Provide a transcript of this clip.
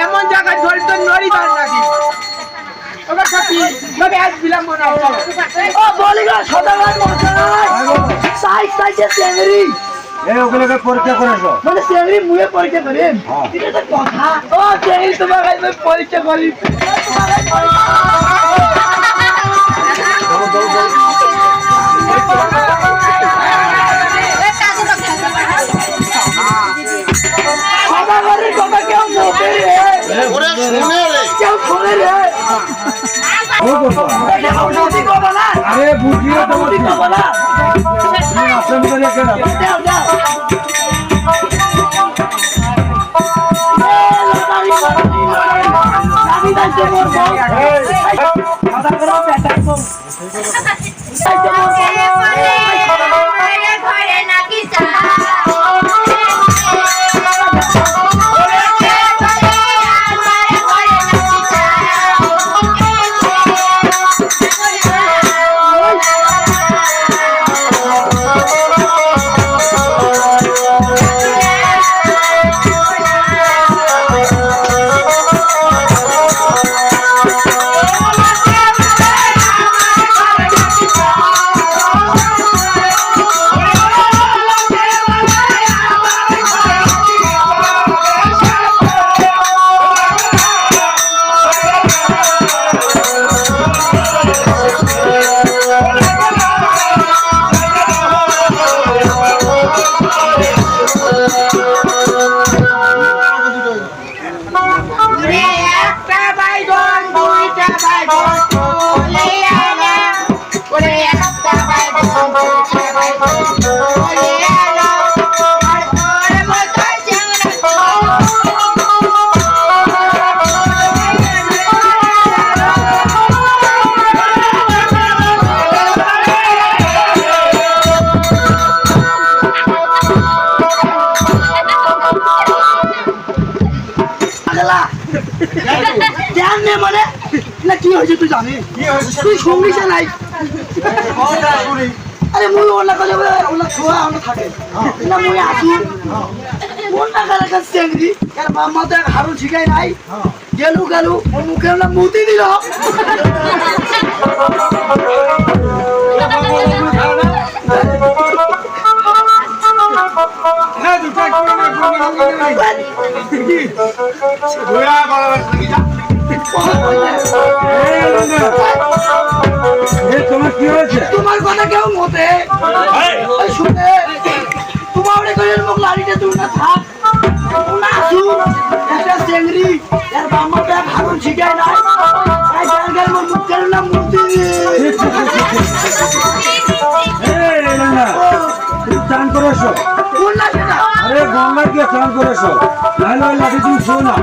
এমন জায়গায় ধরে তো নড়ি পার নাকি পরীক্ষা করেছো মানে চেংড়ি মুয়ে পরীক্ষা করেন কথা ও চেংড়ি তোমার পরীক্ষা করি সদাগরের কথা কেউ মোটে রে কেউ শোনে রে আরে বুঝিয়ে তো মানে না কি হয়েছে তুই জানি তুই শুনলিস নাই আরে মুই ওনা করে ওনা ছোয়া ওনা থাকে না মুই আসি ওনা করে কাছে চেংড়ি আর মামা তো হারু শিখাই নাই গেলু গেলু ও মুখে না মুতি দিল হ্যাঁ দুটা তোমার কি হয়েছে তোমার কথা কেউ মতে শুনে তোমার মুখ লাড়িতে তুই না থাক না আসু একটা চেংড়ি এর বাম্মাটা ভালো শিখায় নাই এই জায়গার মুখ কেন না মুক্তি চান করে এসো আরে গঙ্গায় গিয়ে চান করে এসো নাহলে লাঠি তুমি শো না